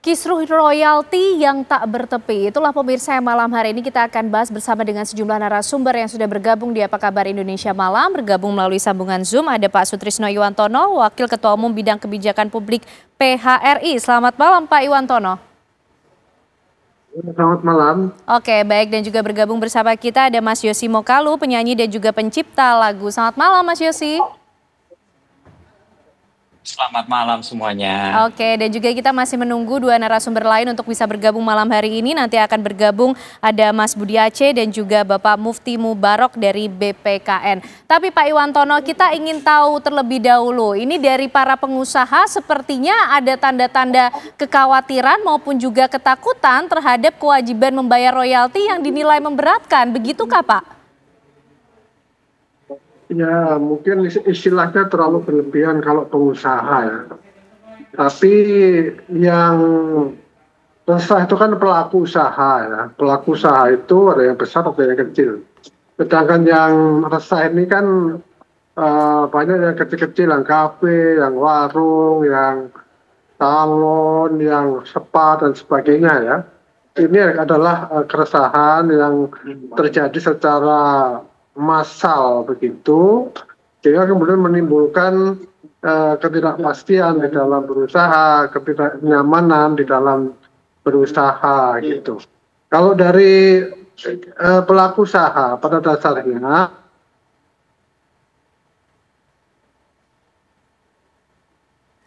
Kisruh royalti yang tak bertepi, itulah pemirsa yang malam hari ini kita akan bahas bersama dengan sejumlah narasumber yang sudah bergabung di Apa Kabar Indonesia Malam. Bergabung melalui sambungan Zoom ada Pak Sutrisno Iwantono, Wakil Ketua Umum Bidang Kebijakan Publik PHRI. Selamat malam Pak Iwantono. Selamat malam. Oke, baik, dan juga bergabung bersama kita ada Mas Yosi Mokalu, penyanyi dan juga pencipta lagu. Selamat malam Mas Yosi. Selamat malam semuanya. Oke, dan juga kita masih menunggu dua narasumber lain untuk bisa bergabung malam hari ini. Nanti akan bergabung ada Mas Budi Aceh dan juga Bapak Mufti Mubarok dari BPKN. Tapi Pak Iwantono, kita ingin tahu terlebih dahulu, ini dari para pengusaha sepertinya ada tanda-tanda kekhawatiran maupun juga ketakutan terhadap kewajiban membayar royalti yang dinilai memberatkan. Begitukah Pak? Ya, mungkin istilahnya terlalu berlebihan kalau pengusaha ya. Tapi yang resah itu kan pelaku usaha ya. Pelaku usaha itu ada yang besar ada yang kecil. Sedangkan yang resah ini kan banyak yang kecil-kecil, yang kafe, yang warung, yang salon, yang spa dan sebagainya ya. Ini adalah keresahan yang terjadi secara massal begitu, sehingga kemudian menimbulkan ketidakpastian di dalam berusaha, ketidaknyamanan di dalam berusaha gitu. Kalau dari pelaku usaha pada dasarnya,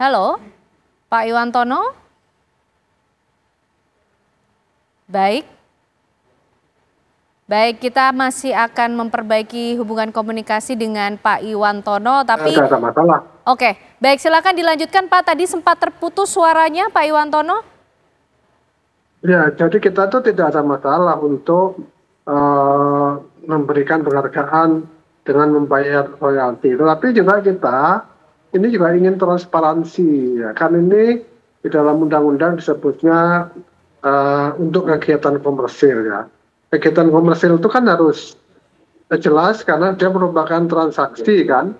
Halo, Pak Iwantono. Baik. Baik, kita masih akan memperbaiki hubungan komunikasi dengan Pak Iwantono, tapi tidak ada masalah. Oke, baik, silakan dilanjutkan Pak. Tadi sempat terputus suaranya Pak Iwantono. Ya, jadi kita tuh tidak ada masalah untuk memberikan penghargaan dengan membayar royalti. Tetapi juga kita ini juga ingin transparansi, ya. Kan ini di dalam undang-undang disebutnya untuk kegiatan komersil ya. Kegiatan komersil itu kan harus jelas karena dia merupakan transaksi kan,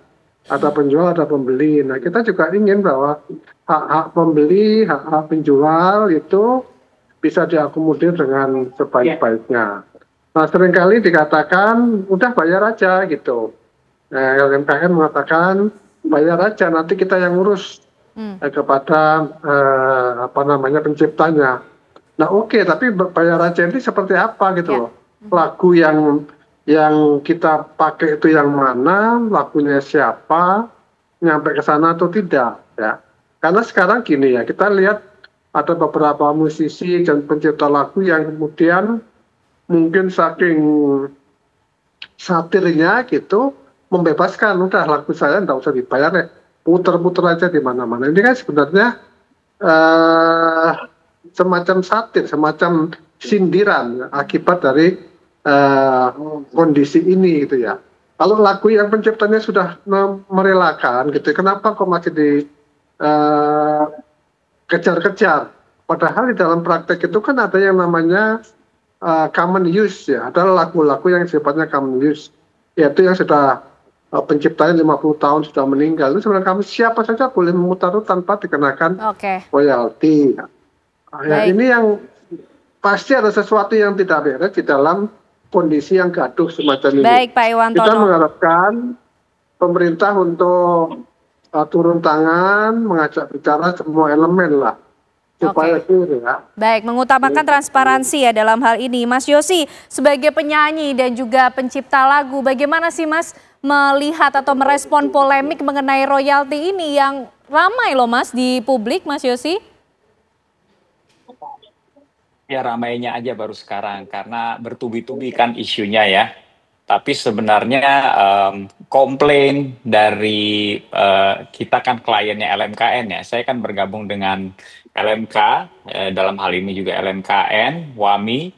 ada penjual ada pembeli. Nah kita juga ingin bahwa hak-hak pembeli, hak-hak penjual itu bisa diakomodir dengan sebaik-baiknya. Nah seringkali dikatakan udah bayar aja gitu. Nah, LMKN mengatakan bayar aja nanti kita yang ngurus kepada penciptanya. Nah oke, tapi bayar aja ini seperti apa gitu loh. Lagu yang kita pakai itu yang mana, lagunya siapa, nyampe ke sana atau tidak ya. Karena sekarang gini ya, kita lihat ada beberapa musisi dan pencipta lagu yang kemudian mungkin saking satirnya gitu membebaskan, udah lagu saya nggak usah dibayar ya, puter-puter aja di mana-mana. Ini kan sebenarnya semacam satir, semacam sindiran akibat dari kondisi ini gitu ya. Kalau lagu yang penciptanya sudah merelakan gitu, kenapa kok masih dikejar-kejar? Padahal di dalam praktek itu kan ada yang namanya common use ya, ada lagu-lagu yang sifatnya common use, yaitu yang sudah penciptanya 50 tahun sudah meninggal. Itu sebenarnya kami siapa saja boleh memutar itu tanpa dikenakan royalti. Ya, ini yang pasti ada sesuatu yang tidak beres di dalam kondisi yang gaduh semacam ini. Baik, Pak Iwantono. Kita mengharapkan pemerintah untuk turun tangan, mengajak bicara semua elemen lah. Supaya clear ya. Baik, mengutamakan transparansi ya dalam hal ini. Mas Yosi, sebagai penyanyi dan juga pencipta lagu, bagaimana sih Mas melihat atau merespon polemik mengenai royalti ini yang ramai loh Mas di publik, Mas Yosi? Ya ramainya aja baru sekarang karena bertubi-tubi kan isunya ya. Tapi sebenarnya komplain dari kita kan kliennya LMKN ya. Saya kan bergabung dengan LMK, dalam hal ini juga LMKN, WAMI,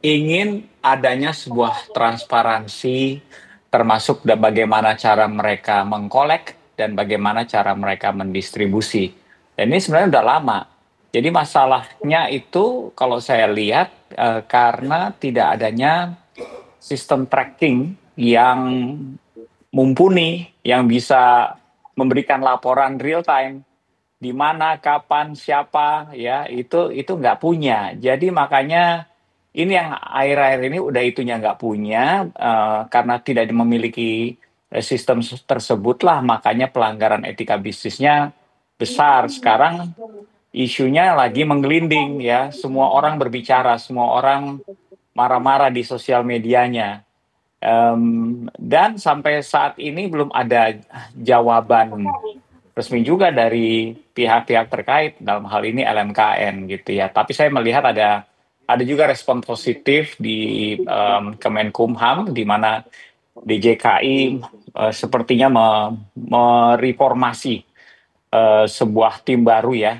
ingin adanya sebuah transparansi termasuk bagaimana cara mereka mengkolek dan bagaimana cara mereka mendistribusi. Dan ini sebenarnya udah lama. Jadi masalahnya itu kalau saya lihat karena tidak adanya sistem tracking yang mumpuni, yang bisa memberikan laporan real time di mana, kapan, siapa, ya itu nggak punya. Jadi makanya ini yang akhir-akhir ini udah itunya nggak punya, karena tidak memiliki sistem tersebut lah, makanya pelanggaran etika bisnisnya besar. Sekarang isunya lagi menggelinding ya, semua orang berbicara, semua orang marah-marah di sosial medianya. Dan sampai saat ini belum ada jawaban resmi juga dari pihak-pihak terkait, dalam hal ini LMKN gitu ya. Tapi saya melihat ada juga respon positif di Kemenkumham, di mana DJKI sepertinya mereformasi sebuah tim baru ya,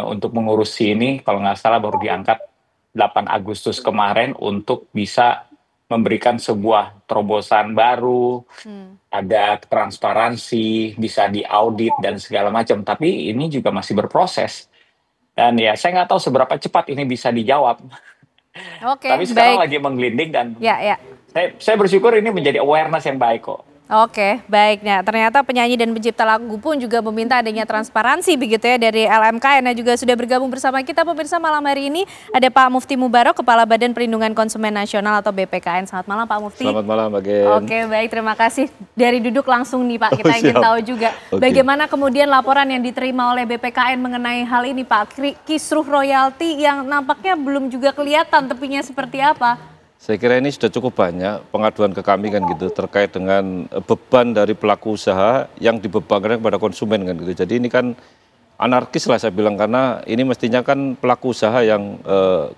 untuk mengurusi ini. Kalau nggak salah baru diangkat 8 Agustus kemarin untuk bisa memberikan sebuah terobosan baru, ada transparansi, bisa diaudit dan segala macam. Tapi ini juga masih berproses. Dan ya saya nggak tahu seberapa cepat ini bisa dijawab. Oke, Tapi sekarang baik. lagi menggelinding dan Ya. saya bersyukur ini menjadi awareness yang baik kok. Oke, baik. Nah, ternyata penyanyi dan pencipta lagu pun juga meminta adanya transparansi begitu ya dari LMKN. Nah, juga sudah bergabung bersama kita pemirsa malam hari ini ada Pak Mufti Mubarok, Kepala Badan Perlindungan Konsumen Nasional atau BPKN. Selamat malam Pak Mufti. Selamat malam Mbak Gen. Oke, baik. Terima kasih. Dari duduk langsung nih Pak, kita ingin Siap. tahu juga bagaimana kemudian laporan yang diterima oleh BPKN mengenai hal ini Pak. Kisruh royalti yang nampaknya belum juga kelihatan tepinya seperti apa. Saya kira ini sudah cukup banyak pengaduan ke kami kan gitu terkait dengan beban dari pelaku usaha yang dibebankan kepada konsumen kan gitu. Jadi ini kan anarkis lah saya bilang, karena ini mestinya kan pelaku usaha yang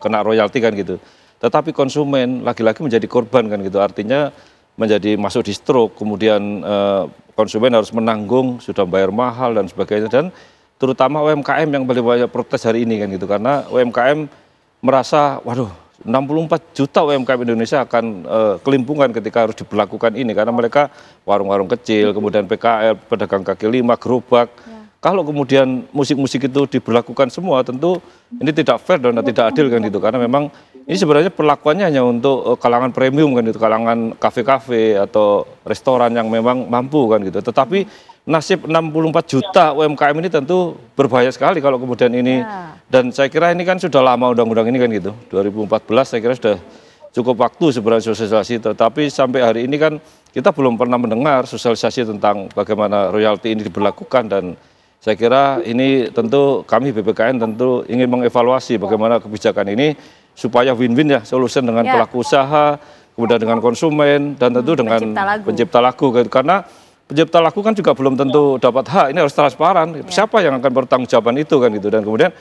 kena royalti kan gitu. Tetapi konsumen lagi-lagi menjadi korban kan gitu. Artinya menjadi masuk di stroke, kemudian konsumen harus menanggung, sudah bayar mahal dan sebagainya. Dan terutama UMKM yang paling banyak protes hari ini kan gitu. Karena UMKM merasa waduh, 64 juta UMKM Indonesia akan kelimpungan ketika harus diberlakukan ini, karena mereka warung-warung kecil, kemudian PKL, pedagang kaki lima, gerobak. Kalau kemudian musik-musik itu diberlakukan semua, tentu ini tidak fair dan tidak adil kan gitu, karena memang ini sebenarnya perlakuannya hanya untuk kalangan premium kan gitu, kalangan kafe-kafe atau restoran yang memang mampu kan gitu. Tetapi nasib 64 juta UMKM ini tentu berbahaya sekali kalau kemudian ini, dan saya kira ini kan sudah lama undang-undang ini kan gitu, 2014 saya kira sudah cukup waktu sebenarnya sosialisasi, tetapi sampai hari ini kan kita belum pernah mendengar sosialisasi tentang bagaimana royalti ini diberlakukan. Dan saya kira ini tentu kami BPKN tentu ingin mengevaluasi bagaimana kebijakan ini supaya win-win ya, solusi dengan pelaku usaha, kemudian dengan konsumen, dan tentu dengan pencipta lagu. Karena pencipta lagu kan juga belum tentu dapat hak, ini harus transparan. Siapa yang akan bertanggungjawaban itu kan gitu. Dan kemudian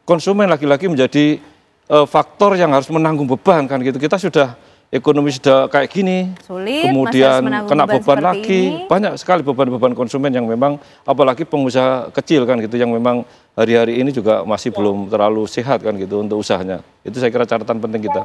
konsumen lagi-lagi menjadi faktor yang harus menanggung beban kan gitu. Kita sudah ekonomi sudah kayak gini, sulit, kemudian kena beban lagi, ini. Banyak sekali beban-beban konsumen yang memang, apalagi pengusaha kecil kan gitu, yang memang hari-hari ini juga masih belum terlalu sehat kan gitu untuk usahanya. Itu saya kira catatan penting kita.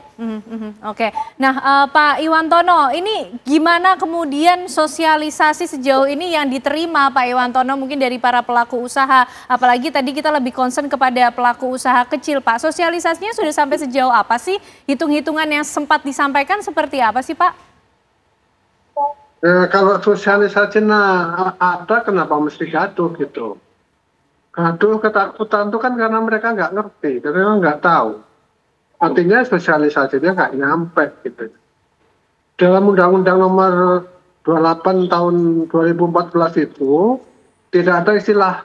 Oke, nah Pak Iwantono, ini gimana kemudian sosialisasi sejauh ini yang diterima Pak Iwantono mungkin dari para pelaku usaha, apalagi tadi kita lebih concern kepada pelaku usaha kecil Pak, sosialisasinya sudah sampai sejauh apa sih? Hitung-hitungan yang sempat disampaikan seperti apa sih Pak? Kalau sosialisasi ada, kenapa mesti gaduh gitu? Gaduh, ketakutan itu kan karena mereka nggak ngerti, karena nggak tahu. Artinya sosialisasinya nggak nyampe gitu. Dalam Undang-Undang Nomor 28 Tahun 2014 itu tidak ada istilah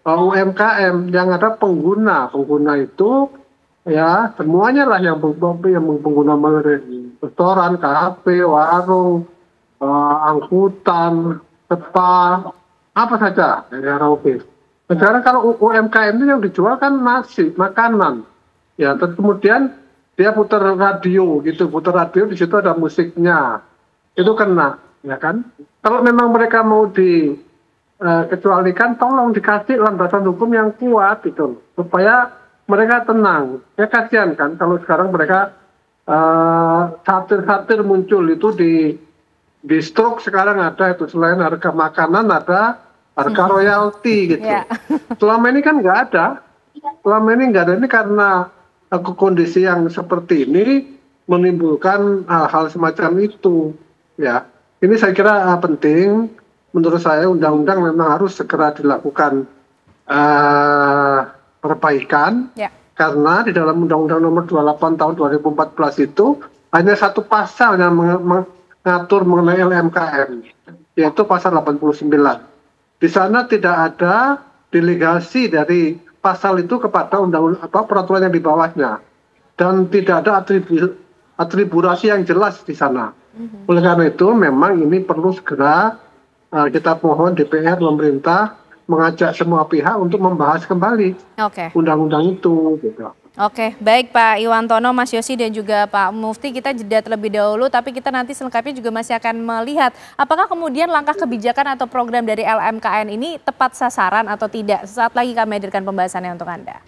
UMKM, yang ada pengguna. Pengguna itu ya semuanya lah yang pengguna restoran, kafe, warung, angkutan, spa, apa saja ya karaoke. Sekarang kalau UMKM itu yang dijual kan nasi, makanan. Ya, terus kemudian dia putar radio gitu, putar radio di situ ada musiknya. Itu kena, ya kan? Kalau memang mereka mau dikecualikan, tolong dikasih landasan hukum yang kuat itu, supaya mereka tenang. Ya kasihan kan kalau sekarang mereka satir-satir muncul itu di stroke sekarang ada itu, selain harga makanan ada harga royalti gitu. Selama ini kan nggak ada. Selama ini nggak ada, ini karena kondisi yang seperti ini menimbulkan hal-hal semacam itu. Ya, ini saya kira penting. Menurut saya undang-undang memang harus segera dilakukan perbaikan. Ya. Karena di dalam Undang-Undang Nomor 28 Tahun 2014 itu hanya satu pasal yang mengatur mengenai LMKN, yaitu pasal 89. Di sana tidak ada delegasi dari pasal itu kepada peraturan yang di bawahnya, dan tidak ada atribusi yang jelas di sana. Oleh karena itu, memang ini perlu segera kita mohon DPR, pemerintah mengajak semua pihak untuk membahas kembali undang-undang itu. Gitu. Oke, baik Pak Iwantono, Mas Yosi dan juga Pak Mufti, kita jeda terlebih dahulu, tapi kita nanti selengkapnya juga masih akan melihat apakah kemudian langkah kebijakan atau program dari LMKN ini tepat sasaran atau tidak. Sesaat lagi kami hadirkan pembahasannya untuk Anda.